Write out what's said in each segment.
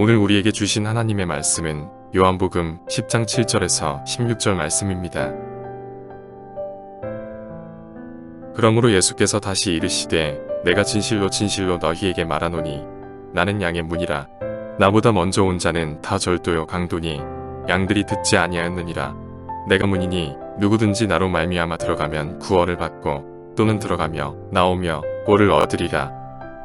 오늘 우리에게 주신 하나님의 말씀은 요한복음 10장 7절에서 16절 말씀입니다. 그러므로 예수께서 다시 이르시되 내가 진실로 진실로 너희에게 말하노니 나는 양의 문이라. 나보다 먼저 온 자는 다 절도요 강도니 양들이 듣지 아니하였느니라. 내가 문이니 누구든지 나로 말미암아 들어가면 구원을 받고 또는 들어가며 나오며 꼴을 얻으리라.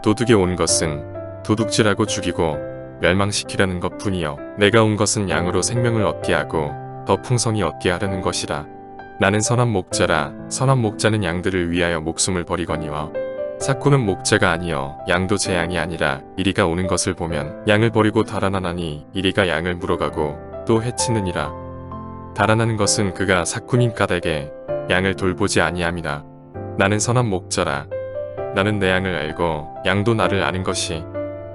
도둑에 온 것은 도둑질하고 죽이고 멸망시키려는 것뿐이요 내가 온 것은 양으로 생명을 얻게 하고 더 풍성히 얻게 하려는 것이라. 나는 선한 목자라. 선한 목자는 양들을 위하여 목숨을 버리거니와 삭구는 목자가 아니여 양도 제 양이 아니라 이리가 오는 것을 보면 양을 버리고 달아나나니 이리가 양을 물어가고 또 해치느니라. 달아나는 것은 그가 삭구인 까닭에 양을 돌보지 아니함이라. 나는 선한 목자라. 나는 내 양을 알고 양도 나를 아는 것이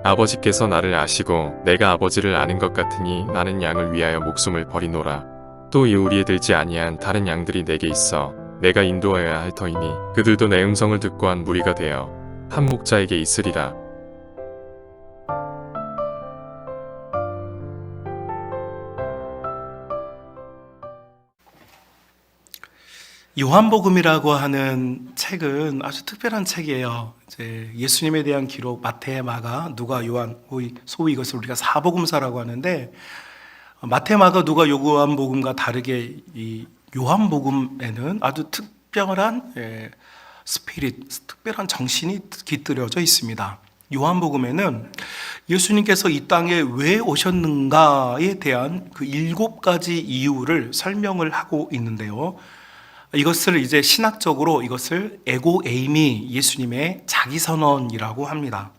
아버지께서 나를 아시고 내가 아버지를 아는 것 같으니 나는 양을 위하여 목숨을 버리노라. 또 이 우리에 들지 아니한 다른 양들이 내게 있어 내가 인도하여야 할 터이니 그들도 내 음성을 듣고 한 무리가 되어 한 목자에게 있으리라. 요한복음이라고 하는 책은 아주 특별한 책이에요. 이제 예수님에 대한 기록, 마태, 마가, 누가, 요한, 소위 이것을 우리가 사복음서라고 하는데, 마태, 마가, 누가, 요한복음과 다르게 이 요한복음에는 아주 특별한 스피릿, 특별한 정신이 깃들여져 있습니다. 요한복음에는 예수님께서 이 땅에 왜 오셨는가에 대한 그 7가지 이유를 설명을 하고 있는데요. 이것을 이제 신학적으로 이것을 에고 에이미, 예수님의 자기선언이라고 합니다.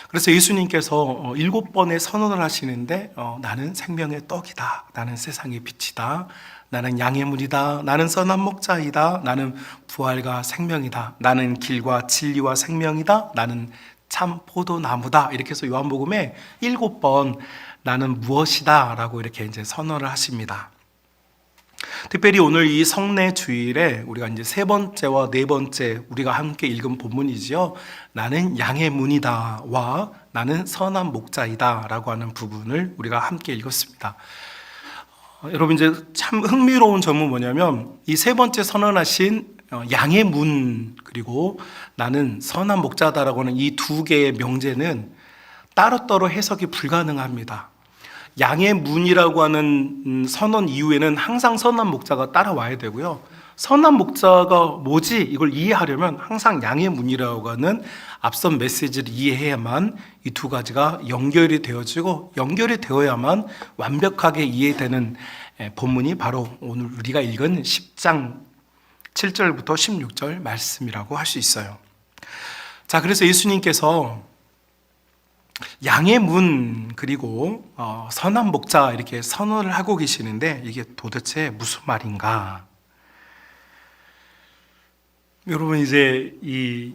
그래서 예수님께서 7번의 선언을 하시는데 나는 생명의 떡이다. 나는 세상의 빛이다. 나는 양의 문이다. 나는 선한 목자이다. 나는 부활과 생명이다. 나는 길과 진리와 생명이다. 나는 참 포도나무다. 이렇게 해서 요한복음에 7번 나는 무엇이다 라고 이렇게 이제 선언을 하십니다. 특별히 오늘 이 성례 주일에 우리가 이제 3번째와 4번째 우리가 함께 읽은 본문이지요. 나는 양의 문이다와 나는 선한 목자이다 라고 하는 부분을 우리가 함께 읽었습니다. 여러분 이제 참 흥미로운 점은 뭐냐면 이 3번째 선언하신 양의 문 그리고 나는 선한 목자다라고 하는 이 2개의 명제는 따로따로 해석이 불가능합니다. 양의 문이라고 하는 선언 이후에는 항상 선한 목자가 따라와야 되고요. 선한 목자가 뭐지? 이걸 이해하려면 항상 양의 문이라고 하는 앞선 메시지를 이해해야만 이 2가지가 연결이 되어지고 연결이 되어야만 완벽하게 이해되는 본문이 바로 오늘 우리가 읽은 10장 7절부터 16절 말씀이라고 할 수 있어요. 자, 그래서 예수님께서 양의 문 그리고 선한 목자 이렇게 선언을 하고 계시는데 이게 도대체 무슨 말인가? 여러분 이제 이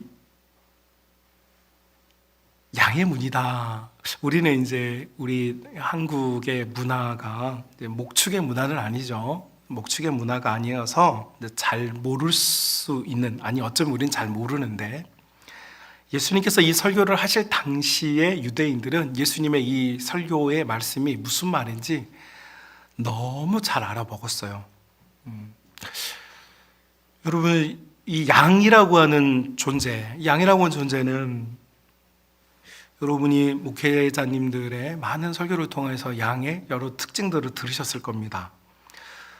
양의 문이다. 우리는 이제 우리 한국의 문화가 목축의 문화는 아니죠. 목축의 문화가 아니어서 잘 모를 수 있는 어쩌면 우리는 잘 모르는데 예수님께서 이 설교를 하실 당시에 유대인들은 예수님의 이 설교의 말씀이 무슨 말인지 너무 잘 알아먹었어요. 여러분, 이 양이라고 하는 존재는 여러분이 목회자님들의 많은 설교를 통해서 양의 여러 특징들을 들으셨을 겁니다.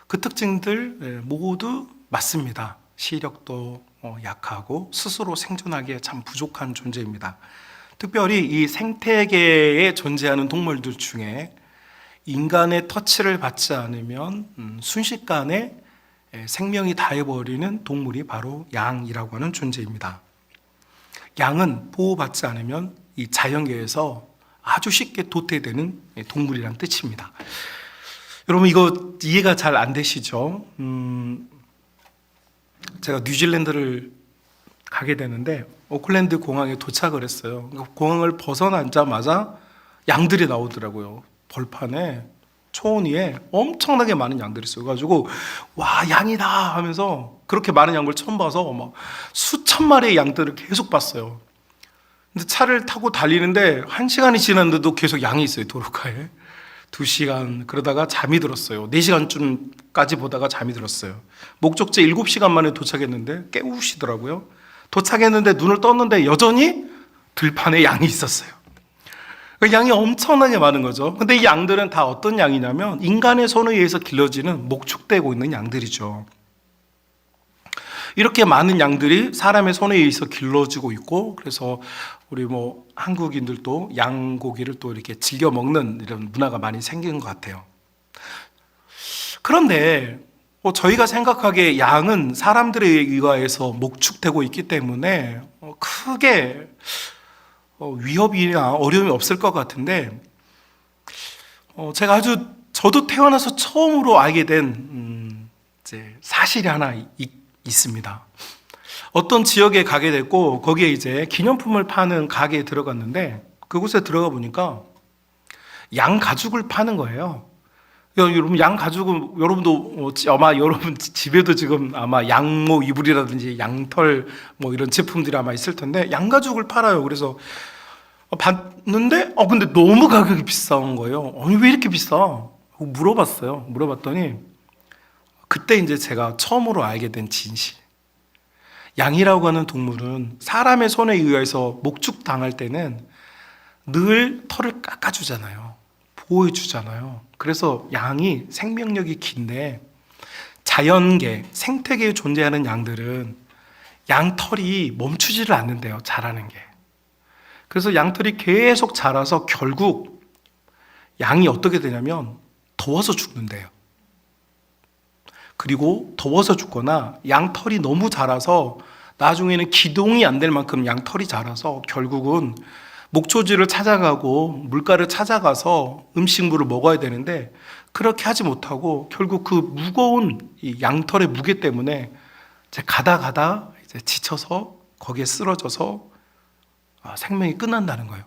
그 특징들 모두 맞습니다. 시력도 약하고 스스로 생존하기에 참 부족한 존재입니다. 특별히 이 생태계에 존재하는 동물들 중에 인간의 터치를 받지 않으면 순식간에 생명이 다해버리는 동물이 바로 양이라고 하는 존재입니다. 양은 보호받지 않으면 이 자연계에서 아주 쉽게 도태되는 동물이란 뜻입니다. 여러분 이거 이해가 잘 안 되시죠? 제가 뉴질랜드를 가게 되는데 오클랜드 공항에 도착을 했어요. 공항을 벗어나자마자 양들이 나오더라고요. 벌판에 초원 위에 엄청나게 많은 양들이 있어요. 그래가지고 와 양이다 하면서 그렇게 많은 양을 처음 봐서 막 수천 마리의 양들을 계속 봤어요. 근데 차를 타고 달리는데 1시간이 지났는데도 계속 양이 있어요, 도로가에. 2시간 그러다가 잠이 들었어요. 4시간쯤까지 보다가 잠이 들었어요. 목적지 7시간 만에 도착했는데 깨우시더라고요. 도착했는데 눈을 떴는데 여전히 들판에 양이 있었어요. 그 양이 엄청나게 많은 거죠. 근데 이 양들은 다 어떤 양이냐면 인간의 손에 의해서 길러지는 목축되고 있는 양들이죠. 이렇게 많은 양들이 사람의 손에 의해서 길러지고 있고, 그래서 우리 한국인들도 양고기를 또 이렇게 즐겨 먹는 이런 문화가 많이 생긴 것 같아요. 그런데 저희가 생각하기에 양은 사람들에 의해서 목축되고 있기 때문에 크게 위협이나 어려움이 없을 것 같은데, 제가 저도 태어나서 처음으로 알게 된 이제 사실이 하나 있습니다. 어떤 지역에 가게 됐고, 거기에 이제 기념품을 파는 가게에 들어갔는데, 그곳에 들어가 보니까 양 가죽을 파는 거예요. 여러분, 양 가죽은 여러분도 아마 여러분 집에도 지금 아마 양모 이불이라든지 양털 이런 제품들이 아마 있을 텐데, 양 가죽을 팔아요. 그래서 봤는데 근데 너무 가격이 비싼 거예요. 아니, 왜 이렇게 비싸? 물어봤어요. 물어봤더니 그때 이제 제가 처음으로 알게 된 진실. 양이라고 하는 동물은 사람의 손에 의해서 목축당할 때는 늘 털을 깎아주잖아요. 보호해주잖아요. 그래서 양이 생명력이 긴데, 자연계, 생태계에 존재하는 양들은 양털이 멈추지를 않는데요, 자라는 게. 그래서 양털이 계속 자라서 결국 양이 어떻게 되냐면 더워서 죽는데요. 그리고 더워서 죽거나 양털이 너무 자라서 나중에는 기동이 안 될 만큼 양털이 자라서 결국은 목초지를 찾아가고 물가를 찾아가서 음식물을 먹어야 되는데, 그렇게 하지 못하고 결국 그 무거운 이 양털의 무게 때문에 이제 가다 이제 지쳐서 거기에 쓰러져서 생명이 끝난다는 거예요.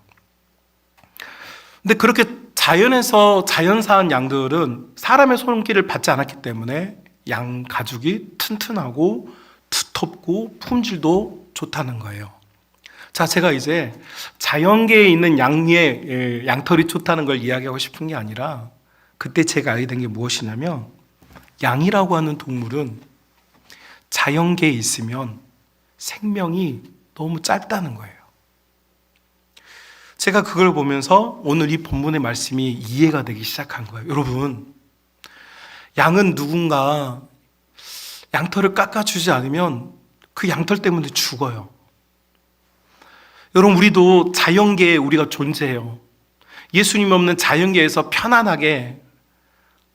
근데 그렇게 자연사한 양들은 사람의 손길을 받지 않았기 때문에 양 가죽이 튼튼하고 두텁고 품질도 좋다는 거예요. 자, 제가 이제 자연계에 있는 양의 양털이 좋다는 걸 이야기하고 싶은 게 아니라, 그때 제가 알게 된 게 무엇이냐면, 양이라고 하는 동물은 자연계에 있으면 생명이 너무 짧다는 거예요. 제가 그걸 보면서 오늘 이 본문의 말씀이 이해가 되기 시작한 거예요. 여러분, 양은 누군가 양털을 깎아주지 않으면 그 양털 때문에 죽어요. 여러분, 우리도 자연계에 우리가 존재해요. 예수님 없는 자연계에서 편안하게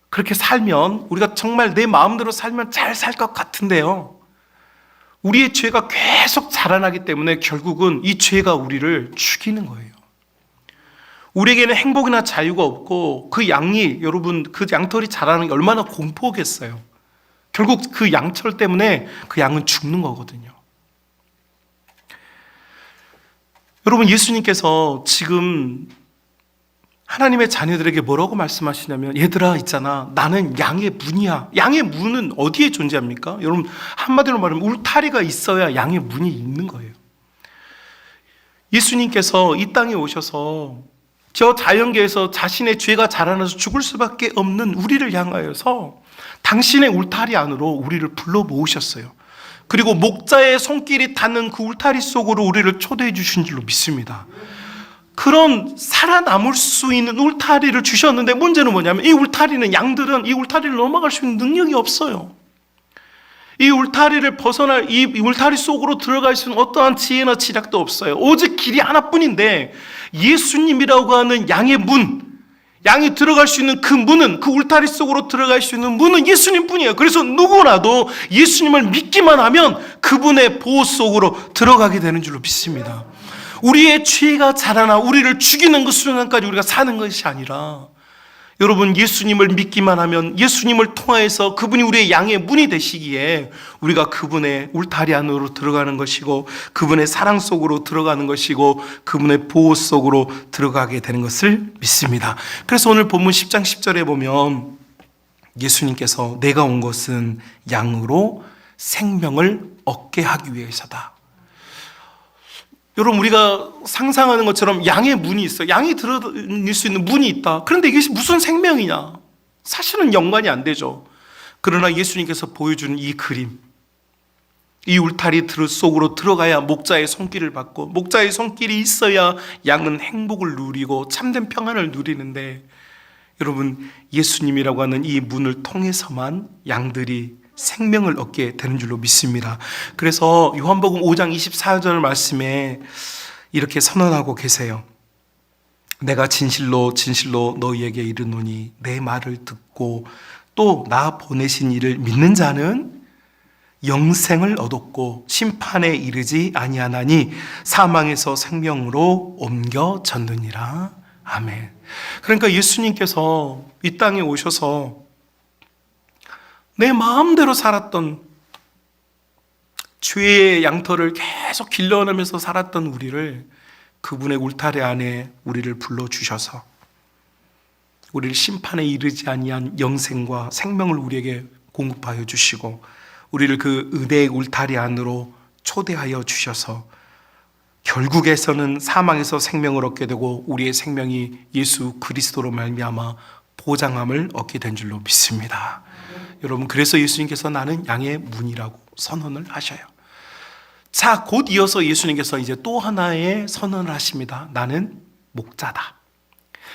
그렇게 살면, 우리가 정말 내 마음대로 살면 잘 살 것 같은데요, 우리의 죄가 계속 자라나기 때문에 결국은 이 죄가 우리를 죽이는 거예요. 우리에게는 행복이나 자유가 없고, 그 양이, 여러분, 그 양털이 자라는 게 얼마나 공포겠어요. 결국 그 양털 때문에 그 양은 죽는 거거든요. 여러분, 예수님께서 지금 하나님의 자녀들에게 뭐라고 말씀하시냐면, 얘들아, 있잖아, 나는 양의 문이야. 양의 문은 어디에 존재합니까? 여러분, 한마디로 말하면 울타리가 있어야 양의 문이 있는 거예요. 예수님께서 이 땅에 오셔서 저 자연계에서 자신의 죄가 자라나서 죽을 수밖에 없는 우리를 향하여서 당신의 울타리 안으로 우리를 불러 모으셨어요. 그리고 목자의 손길이 닿는 그 울타리 속으로 우리를 초대해 주신 줄로 믿습니다. 그런 살아남을 수 있는 울타리를 주셨는데, 문제는 뭐냐면 이 울타리는, 양들은 이 울타리를 넘어갈 수 있는 능력이 없어요. 이 울타리를 벗어날, 이 울타리 속으로 들어갈 수 있는 어떠한 지혜나 지략도 없어요. 오직 길이 하나뿐인데, 예수님이라고 하는 양의 문, 양이 들어갈 수 있는 그 문은, 그 울타리 속으로 들어갈 수 있는 문은 예수님뿐이에요. 그래서 누구라도 예수님을 믿기만 하면 그분의 보호 속으로 들어가게 되는 줄로 믿습니다. 우리의 죄가 자라나 우리를 죽이는 그 순간까지 우리가 사는 것이 아니라, 여러분, 예수님을 믿기만 하면 예수님을 통하여서 그분이 우리의 양의 문이 되시기에 우리가 그분의 울타리 안으로 들어가는 것이고, 그분의 사랑 속으로 들어가는 것이고, 그분의 보호 속으로 들어가게 되는 것을 믿습니다. 그래서 오늘 본문 10장 10절에 보면 예수님께서 내가 온 것은 양으로 생명을 얻게 하기 위해서다. 여러분, 우리가 상상하는 것처럼 양의 문이 있어요. 양이 들어다닐 수 있는 문이 있다. 그런데 이게 무슨 생명이냐? 사실은 연관이 안 되죠. 그러나 예수님께서 보여주는 이 그림, 이 울타리 속으로 들어가야 목자의 손길을 받고, 목자의 손길이 있어야 양은 행복을 누리고 참된 평안을 누리는데, 여러분, 예수님이라고 하는 이 문을 통해서만 양들이 생명을 얻게 되는 줄로 믿습니다. 그래서 요한복음 5장 24절 말씀에 이렇게 선언하고 계세요. 내가 진실로 진실로 너희에게 이르노니 내 말을 듣고 또 나 보내신 이를 믿는 자는 영생을 얻었고 심판에 이르지 아니하나니 사망에서 생명으로 옮겨졌느니라. 아멘. 그러니까 예수님께서 이 땅에 오셔서 내 마음대로 살았던, 죄의 양털을 계속 길러내면서 살았던 우리를 그분의 울타리 안에 우리를 불러주셔서 우리를 심판에 이르지 아니한 영생과 생명을 우리에게 공급하여 주시고, 우리를 그 은혜의 울타리 안으로 초대하여 주셔서 결국에서는 사망에서 생명을 얻게 되고 우리의 생명이 예수 그리스도로 말미암아 보장함을 얻게 된 줄로 믿습니다. 여러분, 그래서 예수님께서 나는 양의 문이라고 선언을 하셔요. 자, 곧 이어서 예수님께서 이제 또 하나의 선언을 하십니다. 나는 목자다.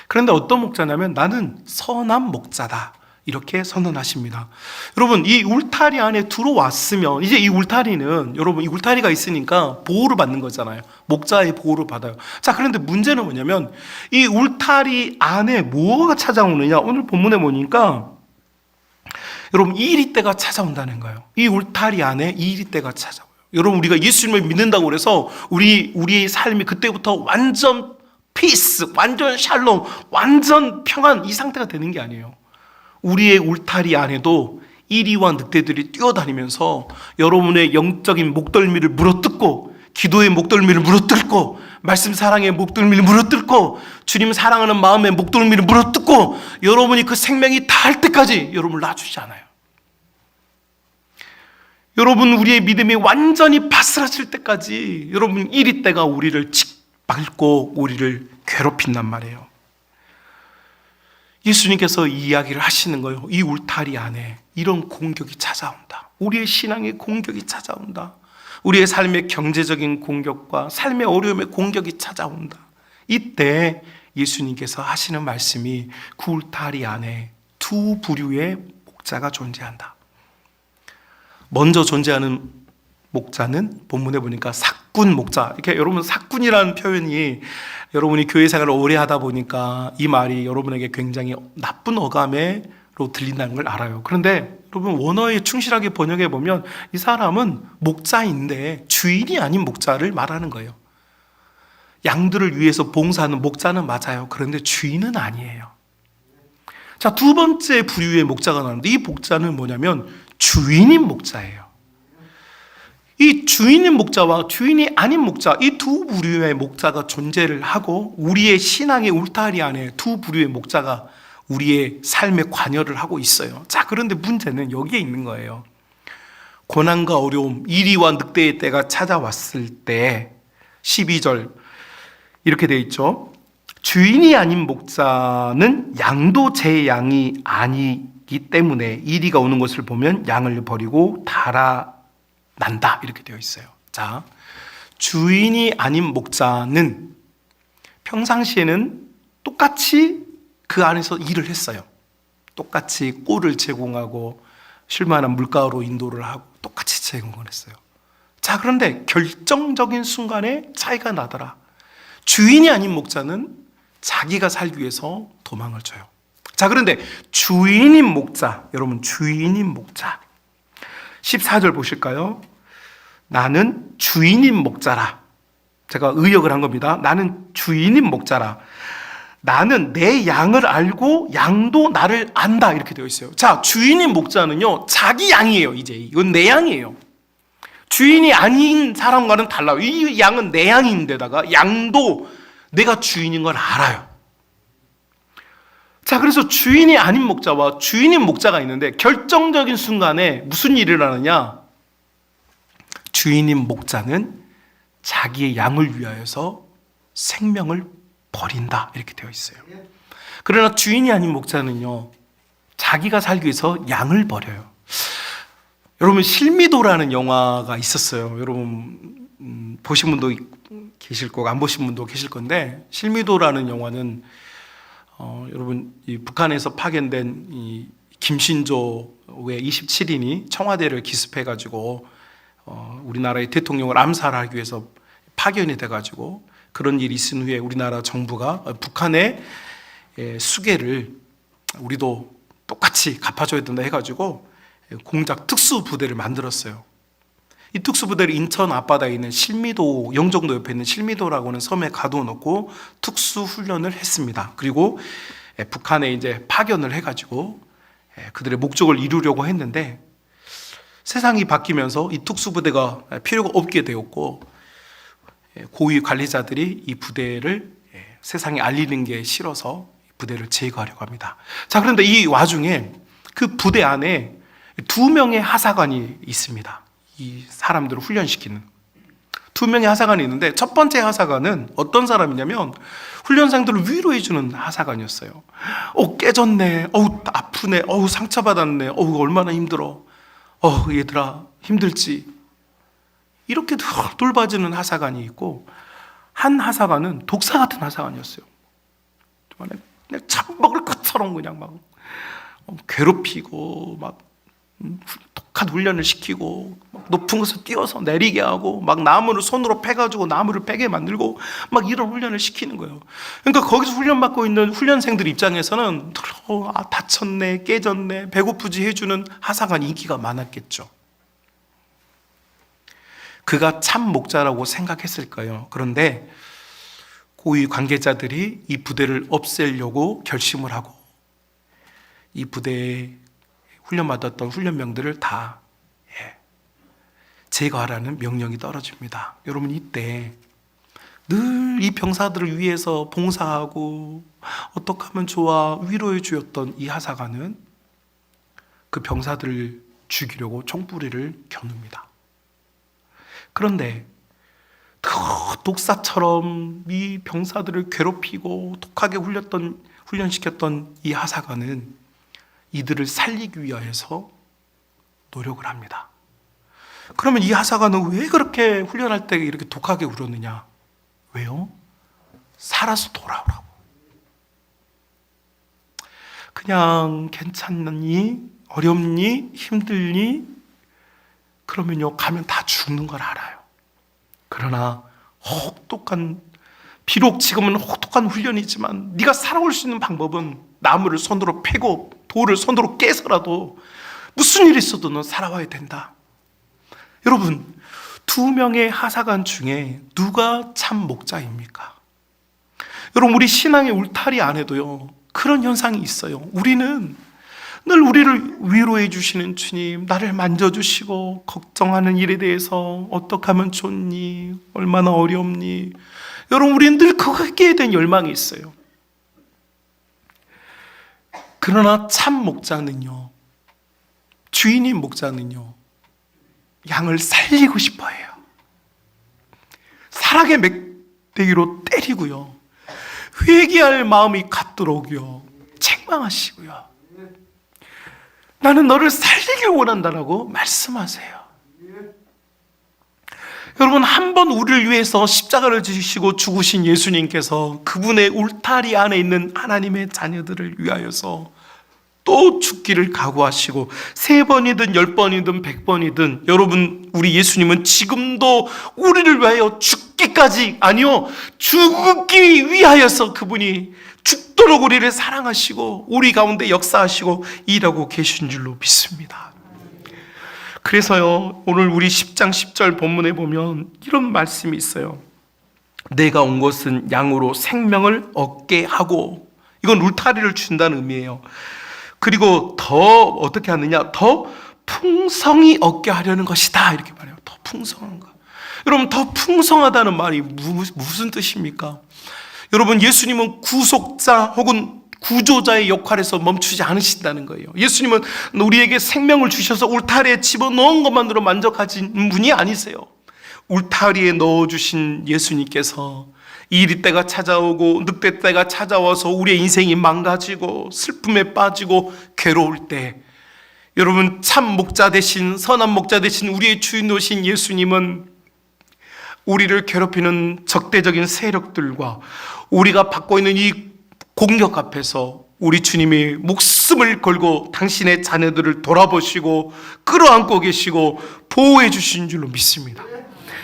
그런데 어떤 목자냐면 나는 선한 목자다. 이렇게 선언하십니다. 여러분, 이 울타리 안에 들어왔으면 이제 이 울타리는, 여러분, 이 울타리가 있으니까 보호를 받는 거잖아요. 목자의 보호를 받아요. 자, 그런데 문제는 뭐냐면 이 울타리 안에 뭐가 찾아오느냐? 오늘 본문에 보니까 여러분, 이리 때가 찾아온다는 거예요. 이 울타리 안에 이리 때가 찾아와요. 여러분, 우리가 예수님을 믿는다고 해서 우리의 삶이 그때부터 완전 피스, 완전 샬롬, 완전 평안, 이 상태가 되는 게 아니에요. 우리의 울타리 안에도 이리와 늑대들이 뛰어다니면서 여러분의 영적인 목덜미를 물어뜯고, 기도의 목덜미를 물어뜯고, 말씀 사랑의 목덜미를 물어뜯고, 주님 사랑하는 마음의 목덜미를 물어뜯고, 여러분이 그 생명이 닿을 때까지 여러분을 놔주지 않아요. 여러분, 우리의 믿음이 완전히 바스라질 때까지 여러분 이리 때가 우리를 짓밟고 우리를 괴롭힌단 말이에요. 예수님께서 이 이야기를 하시는 거예요. 이 울타리 안에 이런 공격이 찾아온다. 우리의 신앙의 공격이 찾아온다. 우리의 삶의 경제적인 공격과 삶의 어려움의 공격이 찾아온다. 이때 예수님께서 하시는 말씀이 그 울타리 안에 두 부류의 목자가 존재한다. 먼저 존재하는 목자는 본문에 보니까 삭군 목자. 이렇게 여러분, 삭군이라는 표현이 여러분이 교회 생활을 오래 하다 보니까 이 말이 여러분에게 굉장히 나쁜 어감으로 들린다는 걸 알아요. 그런데 여러분, 원어에 충실하게 번역해 보면 이 사람은 목자인데 주인이 아닌 목자를 말하는 거예요. 양들을 위해서 봉사하는 목자는 맞아요. 그런데 주인은 아니에요. 자, 두 번째 부류의 목자가 나오는데 이 목자는 뭐냐면 주인인 목자예요. 이 주인인 목자와 주인이 아닌 목자, 이 두 부류의 목자가 존재를 하고 우리의 신앙의 울타리 안에 두 부류의 목자가 우리의 삶에 관여를 하고 있어요. 자, 그런데 문제는 여기에 있는 거예요. 고난과 어려움, 이리와 늑대의 때가 찾아왔을 때 12절 이렇게 되어 있죠. 주인이 아닌 목자는 양도 제 양이 아니기 때문에 이리가 오는 것을 보면 양을 버리고 달아난다. 이렇게 되어 있어요. 자, 주인이 아닌 목자는 평상시에는 똑같이 그 안에서 일을 했어요. 똑같이 꼴을 제공하고 쉴만한 물가로 인도를 하고 똑같이 제공을 했어요. 자, 그런데 결정적인 순간에 차이가 나더라. 주인이 아닌 목자는 자기가 살기 위해서 도망을 쳐요. 자, 그런데 주인인 목자, 여러분, 주인인 목자 14절 보실까요? 나는 주인인 목자라. 제가 의역을 한 겁니다. 나는 주인인 목자라. 나는 내 양을 알고 양도 나를 안다. 이렇게 되어 있어요. 자, 주인인 목자는요, 자기 양이에요. 이제 이건 내 양이에요. 주인이 아닌 사람과는 달라요. 이 양은 내 양인데다가 양도 내가 주인인 걸 알아요. 자, 그래서 주인이 아닌 목자와 주인인 목자가 있는데 결정적인 순간에 무슨 일이 일어나느냐? 주인인 목자는 자기의 양을 위하여서 생명을 버린다 이렇게 되어 있어요. 그러나 주인이 아닌 목자는요, 자기가 살기 위해서 양을 버려요. 여러분, 실미도라는 영화가 있었어요. 여러분 보신 분도 계실 거고 안 보신 분도 계실 건데, 실미도라는 영화는 여러분 이 북한에서 파견된 이 김신조의 27인이 청와대를 기습해가지고 우리나라의 대통령을 암살하기 위해서 파견이 돼가지고 그런 일이 있은 후에 우리나라 정부가 북한의 수계를 우리도 똑같이 갚아줘야 된다 해가지고 공작 특수부대를 만들었어요. 이 특수부대를 인천 앞바다에 있는 실미도, 영종도 옆에 있는 실미도라고 하는 섬에 가둬놓고 특수훈련을 했습니다. 그리고 북한에 이제 파견을 해가지고 그들의 목적을 이루려고 했는데, 세상이 바뀌면서 이 특수부대가 필요가 없게 되었고, 고위 관리자들이 이 부대를 세상에 알리는 게 싫어서 부대를 제거하려고 합니다. 자, 그런데 이 와중에 그 부대 안에 2명의 하사관이 있습니다. 이 사람들을 훈련시키는 2명의 하사관이 있는데, 첫 번째 하사관은 어떤 사람이냐면 훈련생들을 위로해주는 하사관이었어요. 깨졌네, 아프네, 상처받았네, 얼마나 힘들어, 얘들아 힘들지, 이렇게 돌봐주는 하사관이 있고, 한 하사관은 독사 같은 하사관이었어요. 그냥 잡먹을 것처럼 그냥 막 괴롭히고, 막 독한 훈련을 시키고, 막 높은 곳에서 뛰어서 내리게 하고, 막 나무를 손으로 패가지고 나무를 패게 만들고, 막 이런 훈련을 시키는 거예요. 그러니까 거기서 훈련받고 있는 훈련생들 입장에서는 다쳤네, 깨졌네, 배고프지 해주는 하사관이 인기가 많았겠죠. 그가 참 목자라고 생각했을까요? 그런데 고위 관계자들이 이 부대를 없애려고 결심을 하고, 이 부대에 훈련받았던 훈련병들을 다 제거하라는 명령이 떨어집니다. 여러분, 이때 늘 이 병사들을 위해서 봉사하고 어떻게 하면 좋아 위로해 주었던 이 하사관은 그 병사들을 죽이려고 총부리를 겨눕니다. 그런데 독사처럼 이 병사들을 괴롭히고 독하게 훈련시켰던 이 하사관은 이들을 살리기 위하여서 노력을 합니다. 그러면 이 하사관은 왜 그렇게 훈련할 때 이렇게 독하게 울었느냐? 왜요? 살아서 돌아오라고. 그냥 괜찮니? 어렵니? 힘들니? 그러면요, 가면 다 죽는 걸 알아요. 그러나 비록 지금은 혹독한 훈련이지만 네가 살아올 수 있는 방법은 나무를 손으로 패고 돌을 손으로 깨서라도 무슨 일이 있어도 넌 살아와야 된다. 여러분, 2명의 하사관 중에 누가 참 목자입니까? 여러분, 우리 신앙의 울타리 안에도요, 그런 현상이 있어요. 우리는 늘 우리를 위로해 주시는 주님, 나를 만져주시고 걱정하는 일에 대해서 어떻게 하면 좋니? 얼마나 어렵니? 여러분, 우리는 늘 거기에 대한 열망이 있어요. 그러나 참 목자는요, 주인인 목자는요, 양을 살리고 싶어 해요. 사랑의 맥대기로 때리고요, 회개할 마음이 갖도록요 책망하시고요, 나는 너를 살리길 원한다라고 말씀하세요. 여러분, 한 번 우리를 위해서 십자가를 지시고 죽으신 예수님께서 그분의 울타리 안에 있는 하나님의 자녀들을 위하여서 또 죽기를 각오하시고 3번이든 10번이든 100번이든 여러분, 우리 예수님은 지금도 우리를 위하여 죽기까지, 아니요, 죽기 위하여서 그분이 죽도록 우리를 사랑하시고 우리 가운데 역사하시고 일하고 계신 줄로 믿습니다. 그래서요, 오늘 우리 10장 10절 본문에 보면 이런 말씀이 있어요. 내가 온 것은 양으로 생명을 얻게 하고, 이건 울타리를 준다는 의미예요. 그리고 더 어떻게 하느냐, 더 풍성히 얻게 하려는 것이다, 이렇게 말해요. 더 풍성한 것. 여러분, 더 풍성하다는 말이 무슨 뜻입니까? 여러분, 예수님은 구속자 혹은 구조자의 역할에서 멈추지 않으신다는 거예요. 예수님은 우리에게 생명을 주셔서 울타리에 집어넣은 것만으로 만족하신 분이 아니세요. 울타리에 넣어주신 예수님께서 이리 때가 찾아오고 늑대 때가 찾아와서 우리의 인생이 망가지고 슬픔에 빠지고 괴로울 때, 여러분, 참 목자 되신, 선한 목자 되신 우리의 주인 되신 예수님은 우리를 괴롭히는 적대적인 세력들과 우리가 받고 있는 이 공격 앞에서 우리 주님이 목숨을 걸고 당신의 자녀들을 돌아보시고 끌어안고 계시고 보호해 주신 줄로 믿습니다.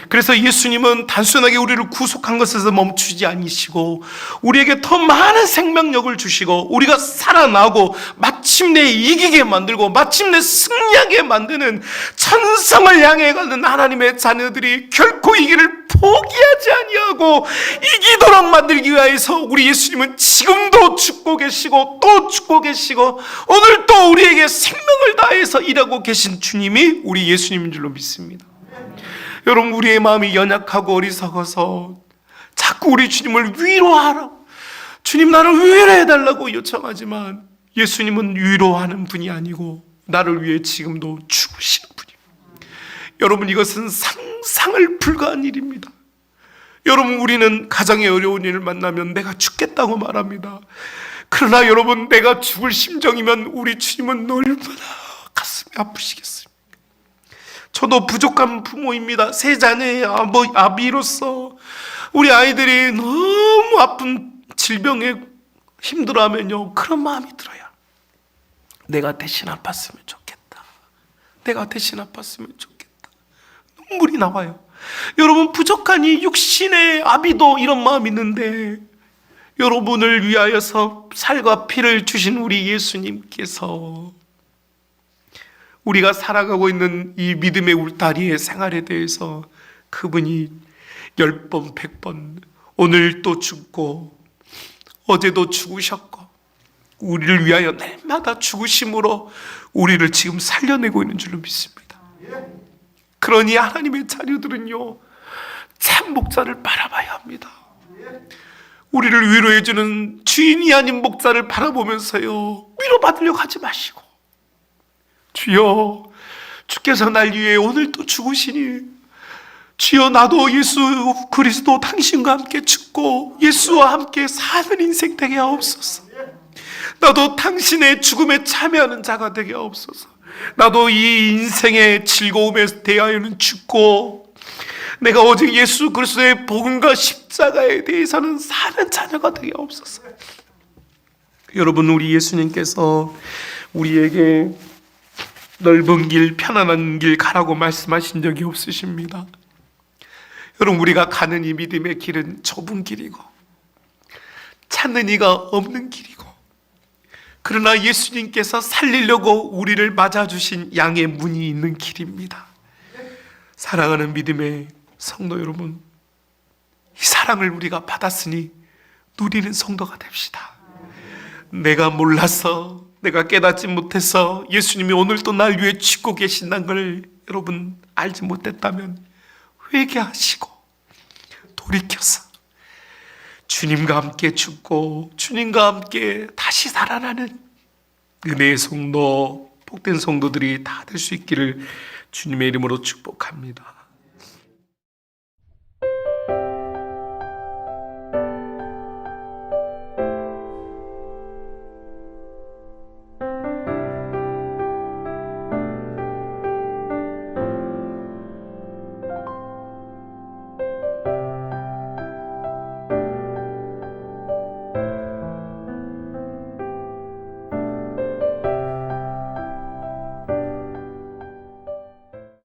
그래서 예수님은 단순하게 우리를 구속한 것에서 멈추지 않으시고 우리에게 더 많은 생명력을 주시고 우리가 살아나고 마침내 이기게 만들고 마침내 승리하게 만드는 천성을 향해 가는 하나님의 자녀들이 결코 이 길을 포기하지 아니하고 이기도록 만들기 위해서 우리 예수님은 지금도 죽고 계시고 또 죽고 계시고 오늘 또 우리에게 생명을 다해서 일하고 계신 주님이 우리 예수님인 줄로 믿습니다. 여러분, 우리의 마음이 연약하고 어리석어서 자꾸 우리 주님을 위로하라고, 주님 나를 위로해달라고 요청하지만 예수님은 위로하는 분이 아니고 나를 위해 지금도 죽으시는 분이에요. 여러분, 이것은 상상을 불가한 일입니다. 여러분, 우리는 가정에 어려운 일을 만나면 내가 죽겠다고 말합니다. 그러나 여러분, 내가 죽을 심정이면 우리 주님은 얼마나 가슴이 아프시겠습니까? 저도 부족한 부모입니다. 세 자녀의 아비로서 우리 아이들이 너무 아픈 질병에 힘들어하면요, 그런 마음이 들어요. 내가 대신 아팠으면 좋겠다. 내가 대신 아팠으면 좋겠다. 눈물이 나와요. 여러분, 부족하니 육신의 아비도 이런 마음이 있는데 여러분을 위하여서 살과 피를 주신 우리 예수님께서 우리가 살아가고 있는 이 믿음의 울타리의 생활에 대해서 그분이 10번, 100번 오늘 또 죽고 어제도 죽으셨고 우리를 위하여 날마다 죽으심으로 우리를 지금 살려내고 있는 줄로 믿습니다. 그러니 하나님의 자녀들은요, 참 목자를 바라봐야 합니다. 우리를 위로해주는 주인이 아닌 목자를 바라보면서요, 위로받으려고 하지 마시고, 주여, 주께서 날 위해 오늘 또 죽으시니 주여, 나도 예수 그리스도 당신과 함께 죽고 예수와 함께 사는 인생 되게 하옵소서. 나도 당신의 죽음에 참여하는 자가 되게 하옵소서. 나도 이 인생의 즐거움에 대하여는 죽고 내가 오직 예수 그리스도의 복음과 십자가에 대해서는 사는 자녀가 되게 하옵소서. 여러분, 우리 예수님께서 우리에게 넓은 길, 편안한 길 가라고 말씀하신 적이 없으십니다. 여러분, 우리가 가는 이 믿음의 길은 좁은 길이고 찾는 이가 없는 길이고, 그러나 예수님께서 살리려고 우리를 맞아주신 양의 문이 있는 길입니다. 사랑하는 믿음의 성도 여러분, 이 사랑을 우리가 받았으니 누리는 성도가 됩시다. 내가 몰라서, 내가 깨닫지 못해서 예수님이 오늘 또 날 위해 죽고 계신다는 걸 여러분 알지 못했다면 회개하시고 돌이켜서 주님과 함께 죽고 주님과 함께 다시 살아나는 은혜의 성도, 복된 성도들이 다 될 수 있기를 주님의 이름으로 축복합니다.